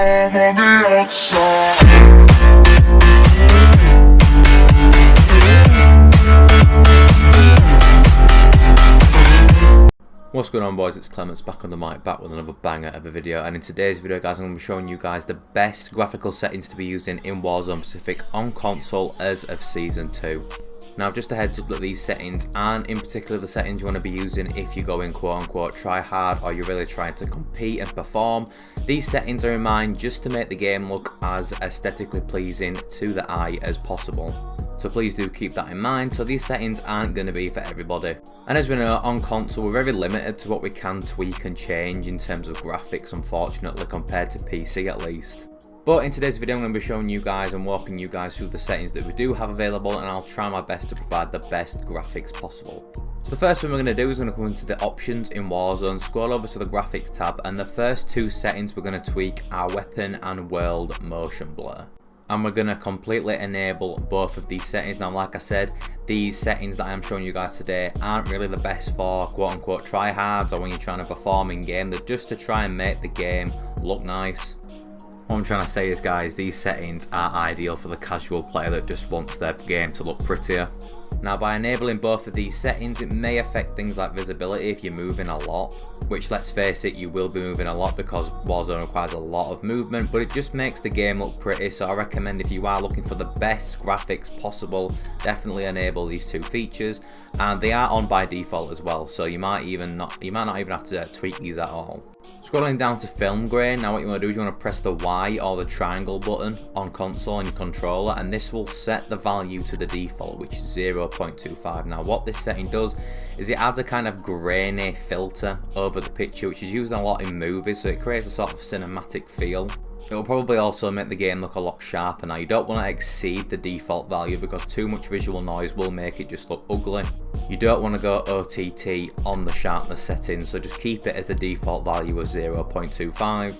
I'm on the outside. What's going on, boys? It's Clements back on the mic, back with another banger of a video. And in today's video, guys, I'm going to be showing you guys the best graphical settings to be using in Warzone Pacific on console as of Season 2. Now, just a heads up that these settings aren't in particular the settings you want to be using if you go in quote unquote try hard or you're really trying to compete and perform. These settings are in mind just to make the game look as aesthetically pleasing to the eye as possible. So please do keep that in mind. So these settings aren't going to be for everybody. And as we know, on console we're very limited to what we can tweak and change in terms of graphics, unfortunately, compared to PC at least. But in today's video I'm going to be showing you guys and walking you guys through the settings that we do have available, and I'll try my best to provide the best graphics possible. So the first thing we're going to do is going to come into the options in Warzone, scroll over to the graphics tab, and the first two settings we're going to tweak are weapon and world motion blur. And we're going to completely enable both of these settings. Now, like I said, these settings that I am showing you guys today aren't really the best for quote unquote tryhards or when you're trying to perform in game. They're just to try and make the game look nice. What I'm trying to say is, guys, these settings are ideal for the casual player that just wants their game to look prettier. Now, by enabling both of these settings, it may affect things like visibility if you're moving a lot, which, let's face it, you will be moving a lot because Warzone requires a lot of movement, but it just makes the game look pretty. So I recommend, if you are looking for the best graphics possible, definitely enable these two features, and they are on by default as well, so you might not even have to tweak these at all. Scrolling down to film grain, now what you want to do is you want to press the Y or the triangle button on console on your controller, and this will set the value to the default, which is 0.25. Now what this setting does is it adds a kind of grainy filter over the picture, which is used a lot in movies, so it creates a sort of cinematic feel. It will probably also make the game look a lot sharper. Now, you don't want to exceed the default value because too much visual noise will make it just look ugly. You don't want to go OTT on the sharpness settings, so just keep it as the default value of 0.25.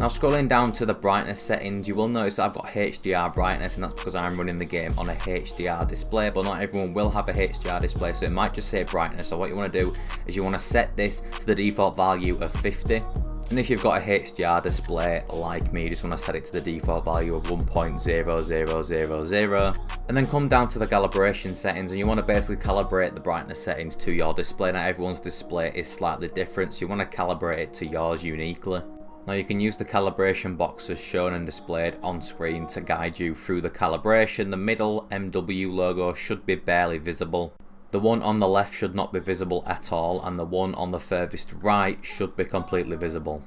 Now, scrolling down to the brightness settings, you will notice that I've got HDR brightness, and that's because I'm running the game on a HDR display, but not everyone will have a HDR display, so it might just say brightness. So what you want to do is you want to set this to the default value of 50. And if you've got a HDR display like me, you just want to set it to the default value of 1.0000, and then come down to the calibration settings, and you want to basically calibrate the brightness settings to your display. Now, everyone's display is slightly different, so you want to calibrate it to yours uniquely. Now, you can use the calibration box as shown and displayed on screen to guide you through the calibration. The middle MW logo should be barely visible. The one on the left should not be visible at all, and the one on the furthest right should be completely visible.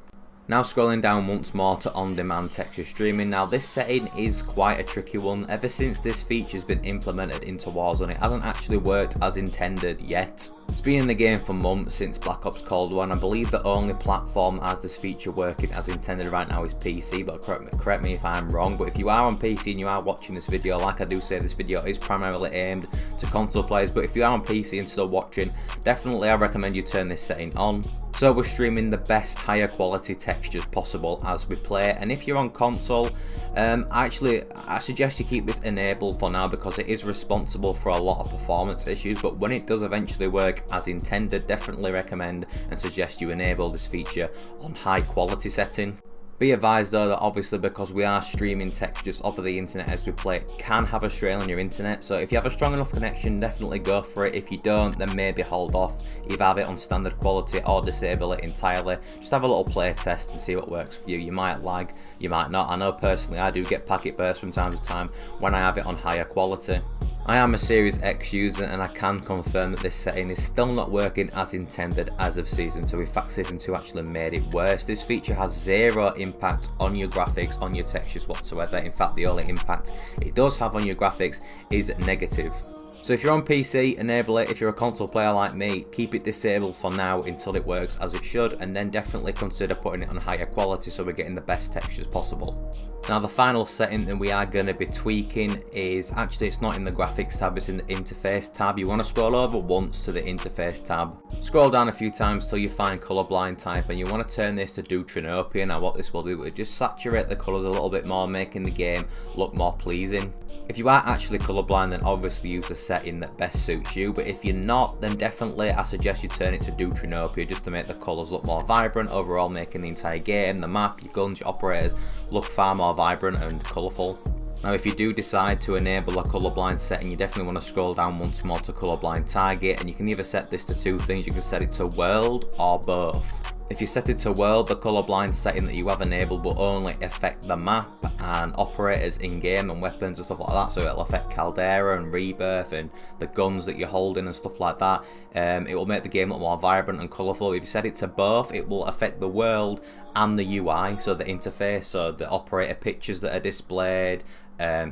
Now, scrolling down once more to on-demand texture streaming. Now, this setting is quite a tricky one. Ever since this feature has been implemented into Warzone, it hasn't actually worked as intended yet. It's been in the game for months, since Black Ops Cold War, and I believe the only platform has this feature working as intended right now is PC, but correct me if I'm wrong. But if you are on PC and you are watching this video, like I do say, this video is primarily aimed to console players, but if you are on PC and still watching, definitely I recommend you turn this setting on. So we're streaming the best higher quality textures possible as we play, and if you're on console, actually I suggest you keep this enabled for now because it is responsible for a lot of performance issues, but when it does eventually work as intended, definitely recommend and suggest you enable this feature on high quality setting. Be advised though that obviously, because we are streaming textures over the internet as we play, it can have a strain on your internet, so if you have a strong enough connection, definitely go for it. If you don't, then maybe hold off, either have it on standard quality or disable it entirely. Just have a little play test and see what works for you. You might lag, you might not. I know personally I do get packet bursts from time to time when I have it on higher quality. I am a Series X user, and I can confirm that this setting is still not working as intended as of Season 2. In fact, Season 2 actually made it worse. This feature has zero impact on your graphics, on your textures whatsoever. In fact, the only impact it does have on your graphics is negative. So if you're on PC, enable it. If you're a console player like me, keep it disabled for now until it works as it should, and then definitely consider putting it on higher quality so we're getting the best textures possible. Now the final setting that we are going to be tweaking is, actually it's not in the graphics tab, it's in the interface tab. You want to scroll over once to the interface tab, scroll down a few times till you find colorblind type, and you want to turn this to Deuteranopia. Now what this will do is just saturate the colours a little bit more, making the game look more pleasing. If you are actually colourblind, then obviously use the setting that best suits you, but if you're not, then definitely I suggest you turn it to Deuteranopia just to make the colours look more vibrant overall, making the entire game, the map, your guns, your operators look far more vibrant and colourful. Now if you do decide to enable a colourblind setting, you definitely want to scroll down once more to colourblind target, and you can either set this to two things. You can set it to world or both. If you set it to world, the colourblind setting that you have enabled will only affect the map and operators in game and weapons and stuff like that, so it'll affect Caldera and Rebirth and the guns that you're holding and stuff like that. It will make the game look more vibrant and colourful. If you set it to both, it will affect the world and the UI, so the interface, so the operator pictures that are displayed,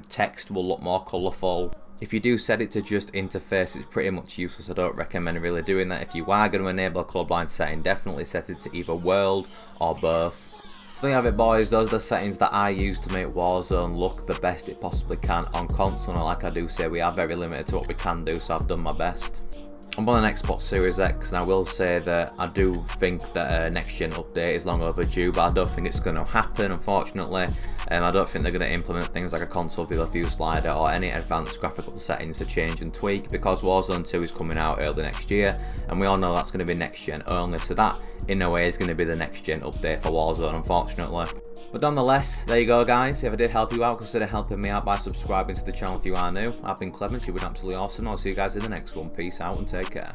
text will look more colourful. If you do set it to just interface, it's pretty much useless. I don't recommend really doing that. If you are going to enable a colourblind setting, definitely set it to either world or both. So there you have it, boys. Those are the settings that I use to make Warzone look the best it possibly can on console. And like I do say, we are very limited to what we can do, so I've done my best. I'm on an Xbox Series X, and I will say that I do think that a next gen update is long overdue, but I don't think it's going to happen, unfortunately. I don't think they're going to implement things like a console field of view slider or any advanced graphical settings to change and tweak, because Warzone 2 is coming out early next year, and we all know that's going to be next gen only, so that in a way is going to be the next gen update for Warzone, unfortunately. But nonetheless, there you go, guys. If I did help you out, consider helping me out by subscribing to the channel if you are new. I've been Clements, you've been absolutely awesome. I'll see you guys in the next one. Peace out and take care.